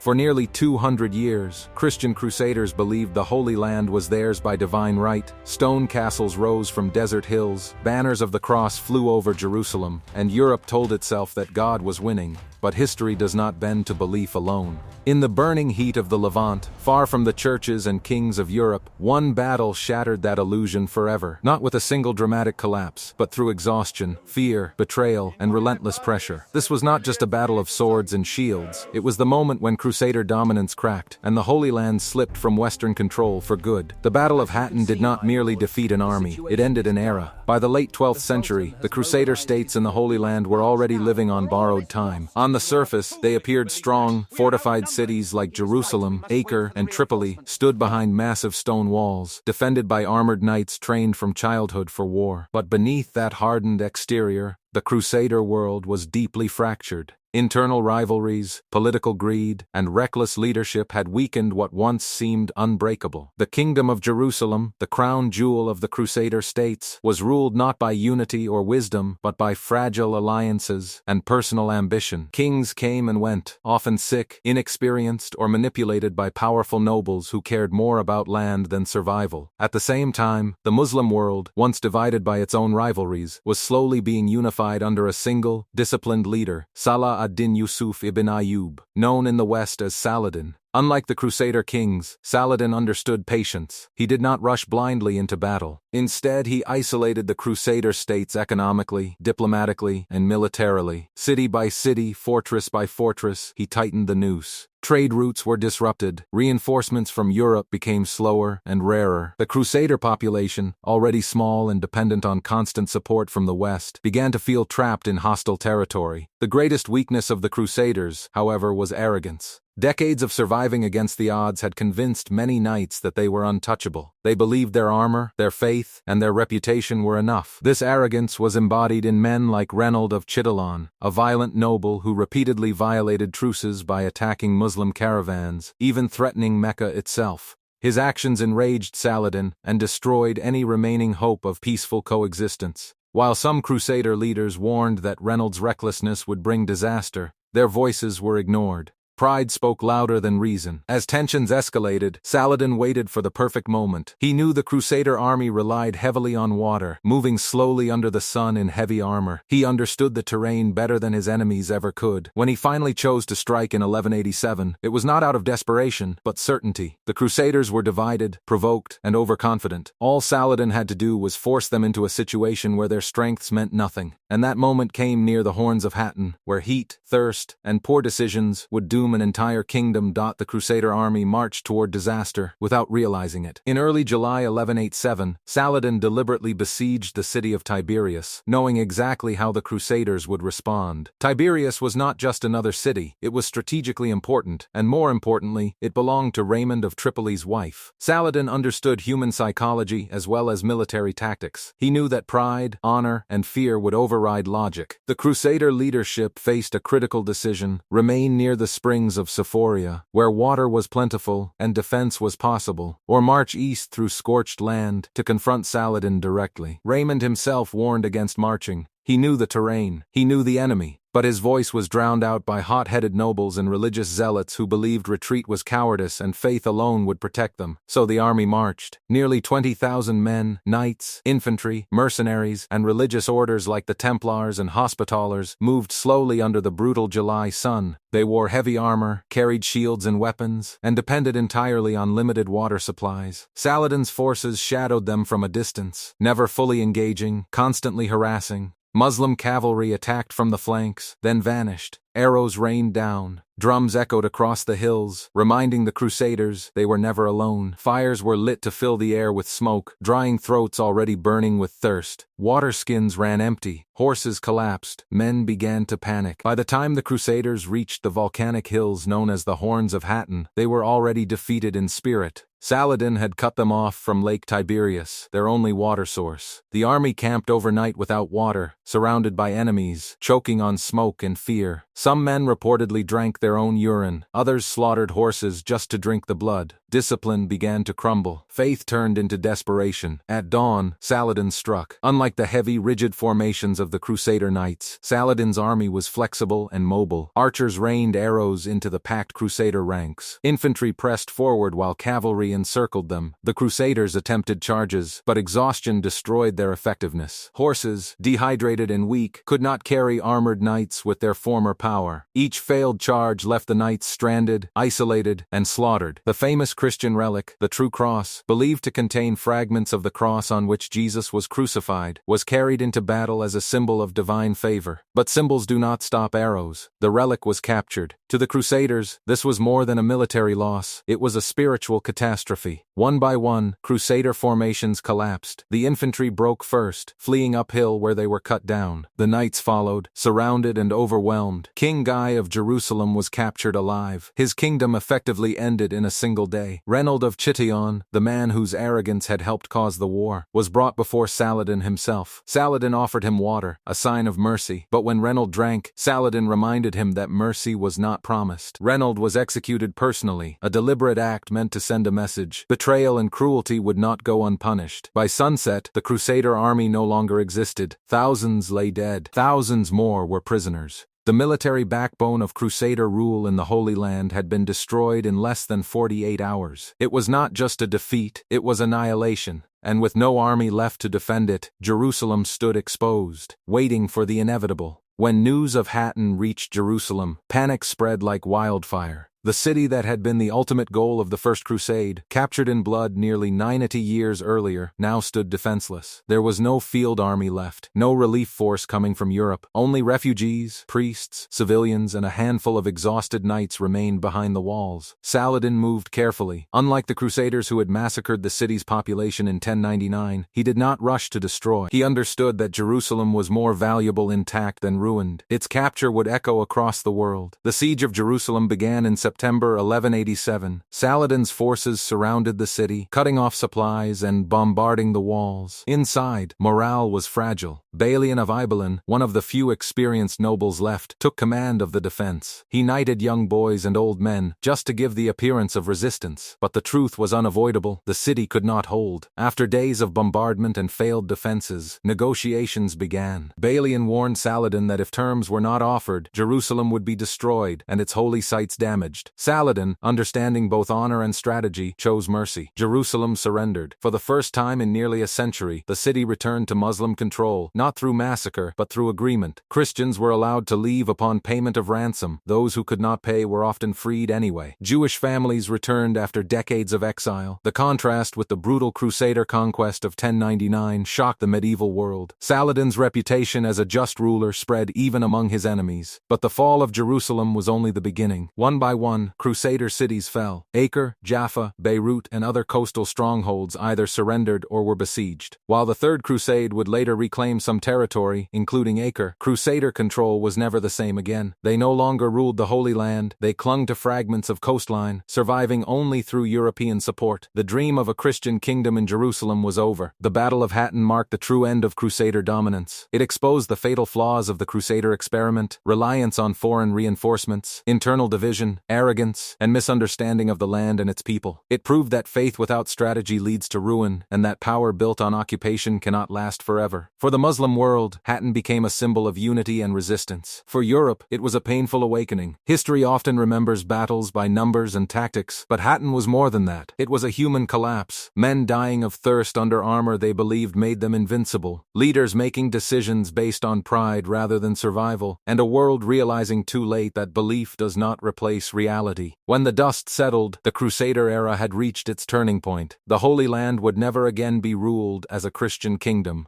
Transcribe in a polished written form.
For nearly 200 years, Christian crusaders believed the Holy Land was theirs by divine right. Stone castles rose from desert hills, banners of the cross flew over Jerusalem, and Europe told itself that God was winning. But history does not bend to belief alone. In the burning heat of the Levant, far from the churches and kings of Europe, one battle shattered that illusion forever, not with a single dramatic collapse, but through exhaustion, fear, betrayal, and relentless pressure. This was not just a battle of swords and shields, it was the moment when Crusader dominance cracked, and the Holy Land slipped from Western control for good. The Battle of Hattin did not merely defeat an army, it ended an era. By the late 12th century, the Crusader states in the Holy Land were already living on borrowed time. On the surface, they appeared strong, fortified cities like Jerusalem, Acre, and Tripoli stood behind massive stone walls, defended by armored knights trained from childhood for war. But beneath that hardened exterior, the Crusader world was deeply fractured. Internal rivalries, political greed, and reckless leadership had weakened what once seemed unbreakable. The Kingdom of Jerusalem, the crown jewel of the Crusader states, was ruled not by unity or wisdom, but by fragile alliances and personal ambition. Kings came and went, often sick, inexperienced, or manipulated by powerful nobles who cared more about land than survival. At the same time, the Muslim world, once divided by its own rivalries, was slowly being unified under a single, disciplined leader, Saladin Yusuf ibn Ayyub, known in the West as Saladin. Unlike the Crusader kings, Saladin understood patience. He did not rush blindly into battle. Instead, he isolated the Crusader states economically, diplomatically, and militarily. City by city, fortress by fortress, he tightened the noose. Trade routes were disrupted, reinforcements from Europe became slower and rarer. The Crusader population, already small and dependent on constant support from the West, began to feel trapped in hostile territory. The greatest weakness of the Crusaders, however, was arrogance. Decades of surviving against the odds had convinced many knights that they were untouchable. They believed their armor, their faith, and their reputation were enough. This arrogance was embodied in men like Reynold of Chitillon, a violent noble who repeatedly violated truces by attacking Muslim caravans, even threatening Mecca itself. His actions enraged Saladin and destroyed any remaining hope of peaceful coexistence. While some Crusader leaders warned that Reynold's recklessness would bring disaster, their voices were ignored. Pride spoke louder than reason. As tensions escalated, Saladin waited for the perfect moment. He knew the Crusader army relied heavily on water, moving slowly under the sun in heavy armor. He understood the terrain better than his enemies ever could. When he finally chose to strike in 1187, it was not out of desperation, but certainty. The Crusaders were divided, provoked, and overconfident. All Saladin had to do was force them into a situation where their strengths meant nothing. And that moment came near the horns of Hattin, where heat, thirst, and poor decisions would doom an entire kingdom. The Crusader army marched toward disaster without realizing it. In early July 1187, Saladin deliberately besieged the city of Tiberias, knowing exactly how the Crusaders would respond. Tiberias was not just another city, it was strategically important, and more importantly, it belonged to Raymond of Tripoli's wife. Saladin understood human psychology as well as military tactics. He knew that pride, honor, and fear would override logic. The Crusader leadership faced a critical decision: remain near the springs of Sephoria, where water was plentiful and defense was possible, or march east through scorched land to confront Saladin directly. Raymond himself warned against marching. He knew the terrain, he knew the enemy, but his voice was drowned out by hot-headed nobles and religious zealots who believed retreat was cowardice and faith alone would protect them. So the army marched. Nearly 20,000 men, knights, infantry, mercenaries, and religious orders like the Templars and Hospitallers moved slowly under the brutal July sun. They wore heavy armor, carried shields and weapons, and depended entirely on limited water supplies. Saladin's forces shadowed them from a distance, never fully engaging, constantly harassing. Muslim cavalry attacked from the flanks, then vanished. Arrows rained down. Drums echoed across the hills, reminding the Crusaders they were never alone. Fires were lit to fill the air with smoke, drying throats already burning with thirst. Water skins ran empty. Horses collapsed. Men began to panic. By the time the Crusaders reached the volcanic hills known as the Horns of Hattin, they were already defeated in spirit. Saladin had cut them off from Lake Tiberias, their only water source. The army camped overnight without water, surrounded by enemies, choking on smoke and fear. Some men reportedly drank their own urine, others slaughtered horses just to drink the blood. Discipline began to crumble. Faith turned into desperation. At dawn, Saladin struck. Unlike the heavy, rigid formations of the Crusader knights, Saladin's army was flexible and mobile. Archers rained arrows into the packed Crusader ranks. Infantry pressed forward while cavalry encircled them. The Crusaders attempted charges, but exhaustion destroyed their effectiveness. Horses, dehydrated and weak, could not carry armored knights with their former power. Each failed charge left the knights stranded, isolated, and slaughtered. The famous Christian relic, the true cross, believed to contain fragments of the cross on which Jesus was crucified, was carried into battle as a symbol of divine favor. But symbols do not stop arrows. The relic was captured. To the Crusaders, this was more than a military loss. It was a spiritual catastrophe. One by one, Crusader formations collapsed. The infantry broke first, fleeing uphill where they were cut down. The knights followed, surrounded and overwhelmed. King Guy of Jerusalem was captured alive. His kingdom effectively ended in a single day. Reynold of Chitillon, the man whose arrogance had helped cause the war, was brought before Saladin himself. Saladin offered him water, a sign of mercy, but when Reynold drank, Saladin reminded him that mercy was not promised. Reynold was executed personally, a deliberate act meant to send a message. Betrayal and cruelty would not go unpunished. By sunset, the Crusader army no longer existed. Thousands lay dead. Thousands more were prisoners. The military backbone of Crusader rule in the Holy Land had been destroyed in less than 48 hours. It was not just a defeat, it was annihilation. And with no army left to defend it, Jerusalem stood exposed, waiting for the inevitable. When news of Hattin reached Jerusalem, panic spread like wildfire. The city that had been the ultimate goal of the First Crusade, captured in blood nearly 90 years earlier, now stood defenseless. There was no field army left, no relief force coming from Europe. Only refugees, priests, civilians, and a handful of exhausted knights remained behind the walls. Saladin moved carefully. Unlike the Crusaders who had massacred the city's population in 1099, he did not rush to destroy. He understood that Jerusalem was more valuable intact than ruined. Its capture would echo across the world. The siege of Jerusalem began in September 1187. Saladin's forces surrounded the city, cutting off supplies and bombarding the walls. Inside, morale was fragile. Balian of Ibelin, one of the few experienced nobles left, took command of the defense. He knighted young boys and old men, just to give the appearance of resistance. But the truth was unavoidable. The city could not hold. After days of bombardment and failed defenses, negotiations began. Balian warned Saladin that if terms were not offered, Jerusalem would be destroyed and its holy sites damaged. Saladin, understanding both honor and strategy, chose mercy. Jerusalem surrendered. For the first time in nearly a century, the city returned to Muslim control, not through massacre, but through agreement. Christians were allowed to leave upon payment of ransom. Those who could not pay were often freed anyway. Jewish families returned after decades of exile. The contrast with the brutal Crusader conquest of 1099 shocked the medieval world. Saladin's reputation as a just ruler spread even among his enemies. But the fall of Jerusalem was only the beginning. One by one, Crusader cities fell. Acre, Jaffa, Beirut, and other coastal strongholds either surrendered or were besieged. While the Third Crusade would later reclaim some territory, including Acre, Crusader control was never the same again. They no longer ruled the Holy Land. They clung to fragments of coastline, surviving only through European support. The dream of a Christian kingdom in Jerusalem was over. The Battle of Hattin marked the true end of Crusader dominance. It exposed the fatal flaws of the Crusader experiment: reliance on foreign reinforcements, internal division, arrogance, and misunderstanding of the land and its people. It proved that faith without strategy leads to ruin, and that power built on occupation cannot last forever. For the Muslim world, Hattin became a symbol of unity and resistance. For Europe, it was a painful awakening. History often remembers battles by numbers and tactics, but Hattin was more than that. It was a human collapse. Men dying of thirst under armor they believed made them invincible. Leaders making decisions based on pride rather than survival, and a world realizing too late that belief does not replace reality. When the dust settled, the Crusader era had reached its turning point. The Holy Land would never again be ruled as a Christian kingdom.